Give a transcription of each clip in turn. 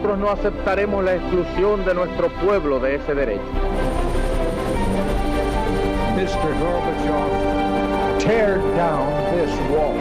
nosotros no aceptaremos la exclusión de nuestro pueblo de ese derecho. Mr. Gorbachev, tear down this wall.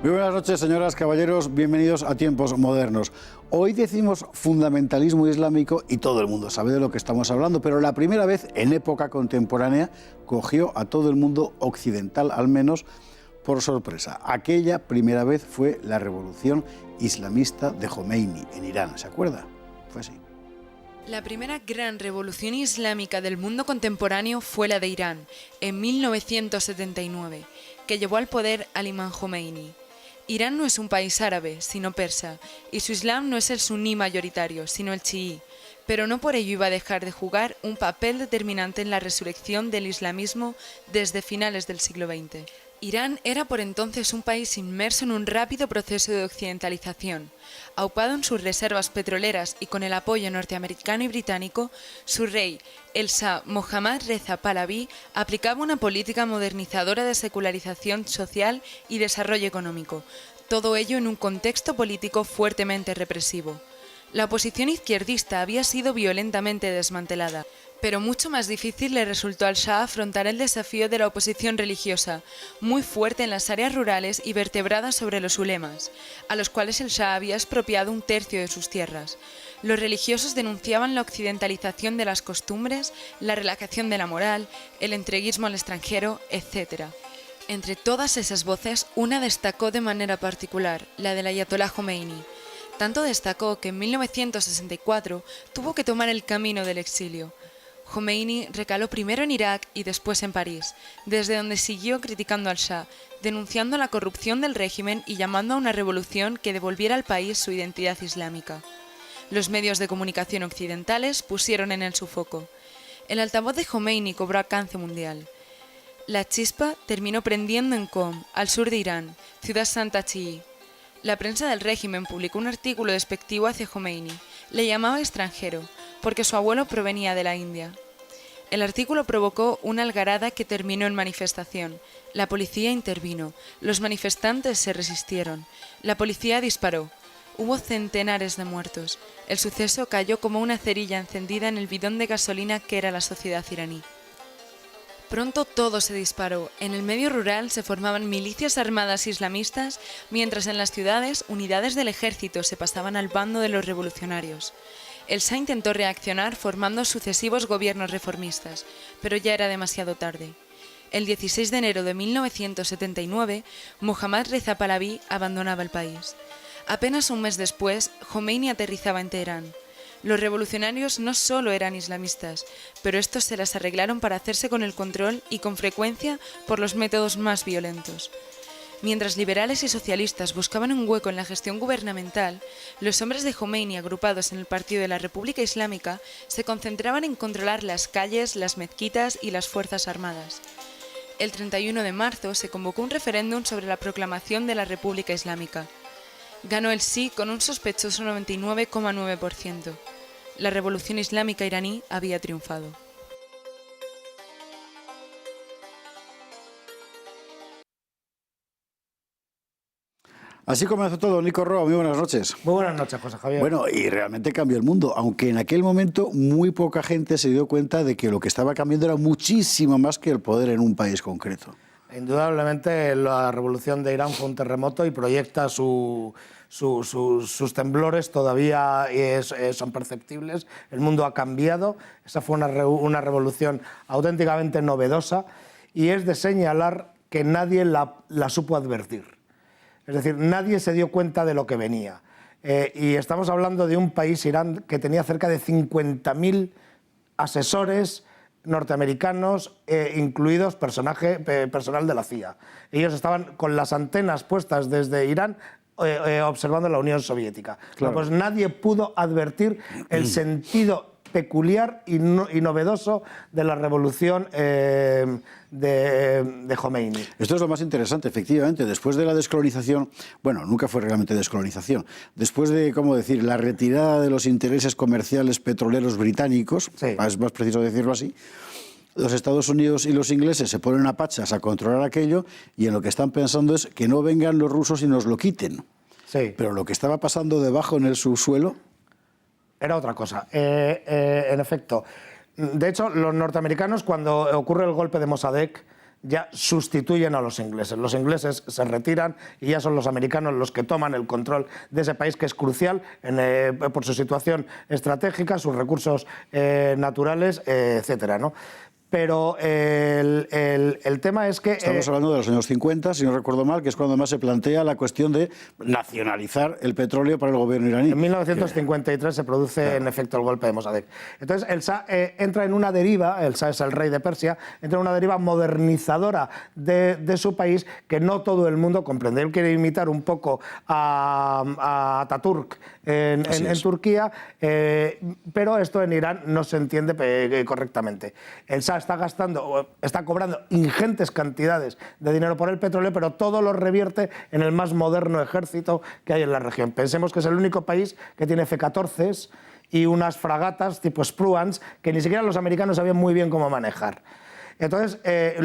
Muy buenas noches, señoras, caballeros, bienvenidos a Tiempos Modernos. Hoy decimos fundamentalismo islámico y todo el mundo sabe de lo que estamos hablando, pero la primera vez en época contemporánea cogió a todo el mundo occidental, al menos por sorpresa. Aquella primera vez fue la revolución islamista de Jomeini en Irán, ¿se acuerda? Fue así. La primera gran revolución islámica del mundo contemporáneo fue la de Irán, en 1979, que llevó al poder al imán Jomeini. Irán no es un país árabe, sino persa, y su islam no es el suní mayoritario, sino el chií, pero no por ello iba a dejar de jugar un papel determinante en la resurrección del islamismo desde finales del siglo XX. Irán era por entonces un país inmerso en un rápido proceso de occidentalización. Aupado en sus reservas petroleras y con el apoyo norteamericano y británico, su rey, el Shah Mohammad Reza Pahlaví, aplicaba una política modernizadora de secularización social y desarrollo económico, todo ello en un contexto político fuertemente represivo. La oposición izquierdista había sido violentamente desmantelada, pero mucho más difícil le resultó al Shah afrontar el desafío de la oposición religiosa, muy fuerte en las áreas rurales y vertebrada sobre los ulemas, a los cuales el Shah había expropiado un tercio de sus tierras. Los religiosos denunciaban la occidentalización de las costumbres, la relajación de la moral, el entreguismo al extranjero, etc. Entre todas esas voces, una destacó de manera particular, la del ayatolá Jomeini. Tanto destacó que en 1964 tuvo que tomar el camino del exilio. Jomeini recaló primero en Irak y después en París, desde donde siguió criticando al Shah, denunciando la corrupción del régimen y llamando a una revolución que devolviera al país su identidad islámica. Los medios de comunicación occidentales pusieron en él su foco. El altavoz de Jomeini cobró alcance mundial. La chispa terminó prendiendo en Qom, al sur de Irán, ciudad santa chií. La prensa del régimen publicó un artículo despectivo hacia Jomeini. Le llamaba extranjero, porque su abuelo provenía de la India. El artículo provocó una algarada que terminó en manifestación. La policía intervino. Los manifestantes se resistieron. La policía disparó. Hubo centenares de muertos. El suceso cayó como una cerilla encendida en el bidón de gasolina que era la sociedad iraní. Pronto todo se disparó. En el medio rural se formaban milicias armadas islamistas, mientras en las ciudades unidades del ejército se pasaban al bando de los revolucionarios. El Shah intentó reaccionar formando sucesivos gobiernos reformistas, pero ya era demasiado tarde. El 16 de enero de 1979, Mohammad Reza Pahlaví abandonaba el país. Apenas un mes después, Jomeini aterrizaba en Teherán. Los revolucionarios no solo eran islamistas, pero estos se las arreglaron para hacerse con el control y con frecuencia por los métodos más violentos. Mientras liberales y socialistas buscaban un hueco en la gestión gubernamental, los hombres de Jomeini agrupados en el Partido de la República Islámica se concentraban en controlar las calles, las mezquitas y las fuerzas armadas. El 31 de marzo se convocó un referéndum sobre la proclamación de la República Islámica. Ganó el sí con un sospechoso 99,9%. La revolución islámica iraní había triunfado. Así comenzó todo. Nico Roa, muy buenas noches. Muy buenas noches, José Javier. Bueno, y realmente cambió el mundo, aunque en aquel momento muy poca gente se dio cuenta de que lo que estaba cambiando era muchísimo más que el poder en un país concreto. Indudablemente la revolución de Irán fue un terremoto y proyecta sus temblores todavía son perceptibles. El mundo ha cambiado. Esa fue una revolución auténticamente novedosa y es de señalar que nadie la supo advertir. Es decir, nadie se dio cuenta de lo que venía. Y estamos hablando de un país, Irán, que tenía cerca de 50.000 asesores norteamericanos, incluidos personal de la CIA. Ellos estaban con las antenas puestas desde Irán observando la Unión Soviética. Claro. Pues nadie pudo advertir el sentido peculiar y novedoso de la revolución de Jomeini. Esto es lo más interesante, efectivamente. Después de la descolonización, bueno, nunca fue realmente descolonización, después de, ¿cómo decir?, la retirada de los intereses comerciales petroleros británicos, sí, es más preciso decirlo así, los Estados Unidos y los ingleses se ponen a pachas a controlar aquello y en lo que están pensando es que no vengan los rusos y nos lo quiten. Sí. Pero lo que estaba pasando debajo en el subsuelo era otra cosa. En efecto. De hecho, los norteamericanos, cuando ocurre el golpe de Mossadegh, ya sustituyen a los ingleses. Los ingleses se retiran y ya son los americanos los que toman el control de ese país, que es crucial por su situación estratégica, sus recursos naturales, etcétera, ¿no? Pero el tema es que... Estamos hablando de los años 50, si no recuerdo mal, que es cuando más se plantea la cuestión de nacionalizar el petróleo para el gobierno iraní. En 1953 se produce, en efecto, el golpe de Mossadegh. Entonces, el Shah entra en una deriva, el Shah es el rey de Persia, entra en una deriva modernizadora de su país que no todo el mundo comprende. Él quiere imitar un poco a Ataturk en Turquía, pero esto en Irán no se entiende correctamente. El Shah está cobrando ingentes cantidades de dinero por el petróleo, pero todo lo revierte en el más moderno ejército que hay en la región. Pensemos que es el único país que tiene F-14s y unas fragatas tipo Spruance que ni siquiera los americanos sabían muy bien cómo manejar. Entonces,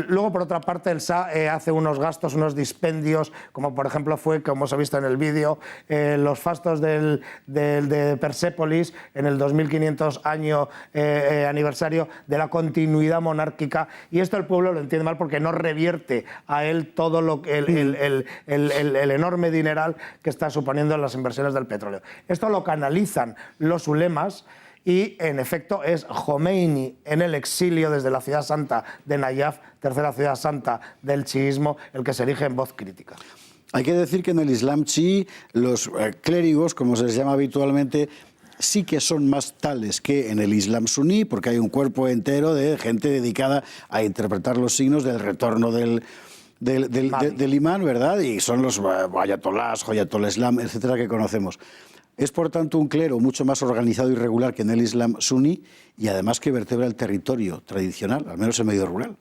luego, por otra parte, el Shah hace unos gastos, unos dispendios, como por ejemplo fue, como os he visto en el vídeo, los fastos de Persépolis en el 2500 año aniversario de la continuidad monárquica, y esto el pueblo lo entiende mal porque no revierte a él todo el enorme dineral que está suponiendo las inversiones del petróleo. Esto lo canalizan los ulemas. Y, en efecto, es Jomeini en el exilio desde la ciudad santa de Nayaf, tercera ciudad santa del chiismo, el que se erige en voz crítica. Hay que decir que en el Islam chií los clérigos, como se les llama habitualmente, sí que son más tales que en el Islam suní, porque hay un cuerpo entero de gente dedicada a interpretar los signos del retorno del imán, ¿verdad? Y son los ayatolás, joyatol islam, etcétera, que conocemos. Es, por tanto, un clero mucho más organizado y regular que en el Islam suní y, además, que vertebra el territorio tradicional, al menos en medio rural.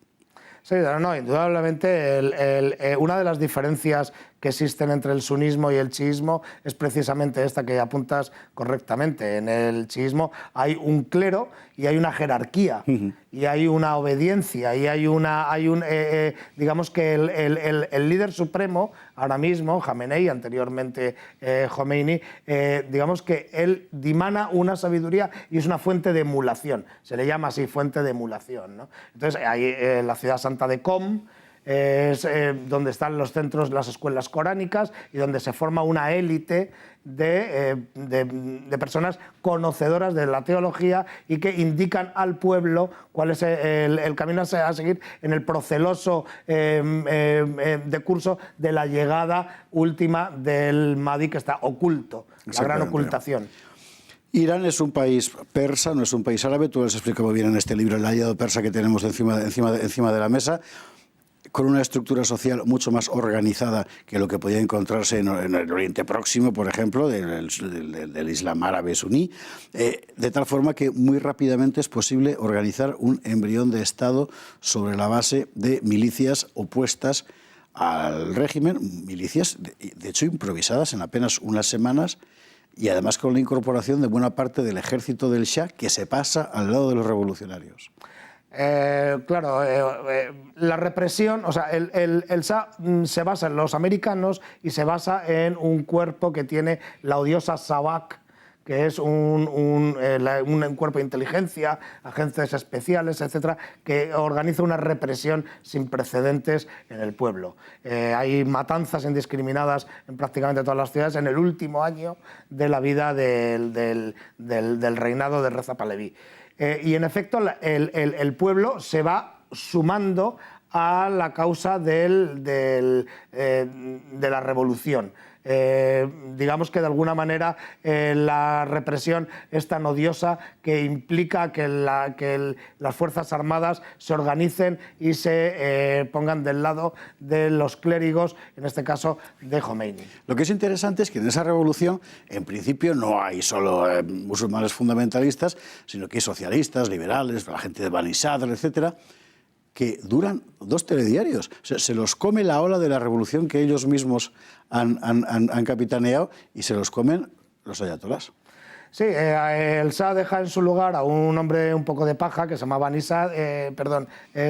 Sí, no, indudablemente una de las diferencias que existen entre el sunismo y el chiismo es precisamente esta que apuntas correctamente. En el chiismo hay un clero y hay una jerarquía, y hay una obediencia, y digamos que el líder supremo, ahora mismo, Jamenei, anteriormente Jomeini, digamos que él dimana una sabiduría y es una fuente de emulación. Se le llama así, fuente de emulación, ¿no? Entonces, hay la ciudad santa de Qom, es donde están los centros, las escuelas coránicas, y donde se forma una élite de personas conocedoras de la teología y que indican al pueblo cuál es el camino a seguir en el proceloso decurso de la llegada última del Mahdi, que está oculto, la gran ocultación. Irán es un país persa, no es un país árabe. Tú lo has explicado muy bien en este libro, El aliado persa, que tenemos encima de la mesa, con una estructura social mucho más organizada que lo que podía encontrarse en el Oriente Próximo, por ejemplo, del Islam árabe suní, de tal forma que muy rápidamente es posible organizar un embrión de Estado sobre la base de milicias opuestas al régimen, milicias, de hecho, improvisadas en apenas unas semanas, y además con la incorporación de buena parte del ejército del Shah, que se pasa al lado de los revolucionarios. Claro, la represión, o sea, el Shah se basa en los americanos y se basa en un cuerpo que tiene la odiosa Savak, que es un cuerpo de inteligencia, agentes especiales, etcétera, que organiza una represión sin precedentes en el pueblo. Hay matanzas indiscriminadas en prácticamente todas las ciudades en el último año de la vida del reinado de Reza Pahlaví. Y en efecto el pueblo se va sumando a la causa de la revolución. digamos que de alguna manera la represión es tan odiosa que implica que las Fuerzas Armadas se organicen y se pongan del lado de los clérigos, en este caso de Jomeini. Lo que es interesante es que en esa revolución, en principio, no hay solo musulmanes fundamentalistas, sino que hay socialistas, liberales, la gente de Bani Sadr, etcétera, que duran 2 telediarios. O sea, se los come la ola de la revolución que ellos mismos han capitaneado y se los comen los ayatolás. Sí, el Shah deja en su lugar a un hombre un poco de paja que se llamaba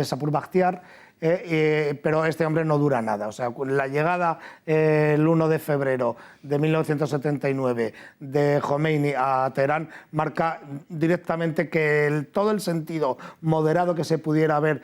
Sapur Bakhtiar, pero este hombre no dura nada. O sea, la llegada el 1 de febrero de 1979 de Jomeini a Teherán marca directamente que todo el sentido moderado que se pudiera haber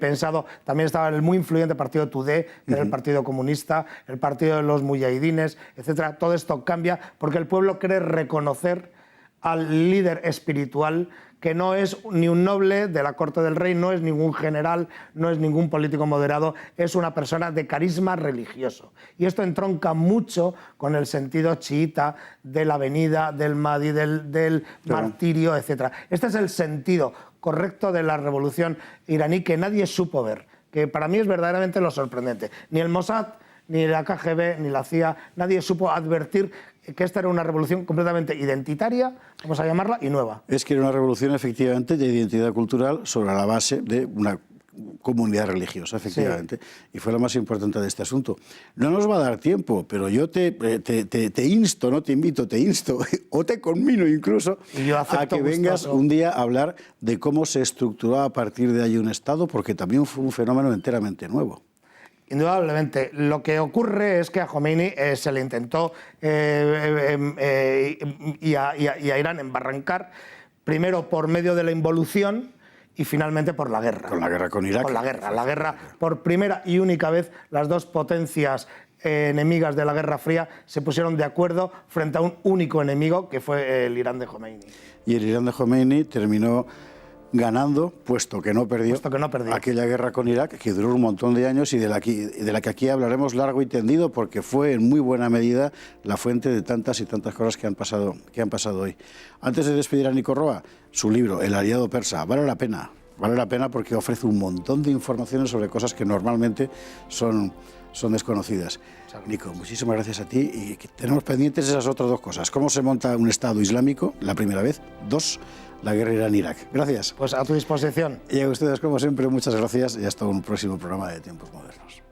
pensado, también estaba el muy influyente partido Tudeh, que era el Partido Comunista, el partido de los Mujahidines, etcétera. Todo esto cambia porque el pueblo quiere reconocer al líder espiritual, que no es ni un noble de la corte del rey, no es ningún general, no es ningún político moderado, es una persona de carisma religioso. Y esto entronca mucho con el sentido chiita de la venida del Mahdi, del martirio, etc. Este es el sentido correcto de la revolución iraní que nadie supo ver, que para mí es verdaderamente lo sorprendente. Ni el Mossad, ni la KGB, ni la CIA, nadie supo advertir que esta era una revolución completamente identitaria, vamos a llamarla, y nueva. Es que era una revolución efectivamente de identidad cultural sobre la base de una comunidad religiosa, efectivamente, sí. Y fue la más importante de este asunto. No nos va a dar tiempo, pero yo te insto, no te invito, te insto, o te conmino incluso, a que vengas un día a hablar de cómo se estructuró a partir de ahí un Estado, porque también fue un fenómeno enteramente nuevo. Indudablemente. Lo que ocurre es que a Jomeini se le intentó y a Irán embarrancar, primero por medio de la involución y finalmente por la guerra. Con la guerra con Irak. Con la guerra. Por primera y única vez, las dos potencias enemigas de la Guerra Fría se pusieron de acuerdo frente a un único enemigo, que fue el Irán de Jomeini. Y el Irán de Jomeini terminó ganando, puesto que no perdió aquella guerra con Irak, que duró un montón de años y de la que aquí hablaremos largo y tendido, porque fue en muy buena medida la fuente de tantas y tantas cosas que han pasado hoy. Antes de despedir a Nico Roa, su libro, El aliado persa, vale la pena porque ofrece un montón de informaciones sobre cosas que normalmente son desconocidas. Nico, muchísimas gracias a ti, y tenemos pendientes esas otras 2 cosas. ¿Cómo se monta un Estado islámico la primera vez? 2, la guerra Irán-Irak. Gracias. Pues a tu disposición. Y a ustedes, como siempre, muchas gracias y hasta un próximo programa de Tiempos Modernos.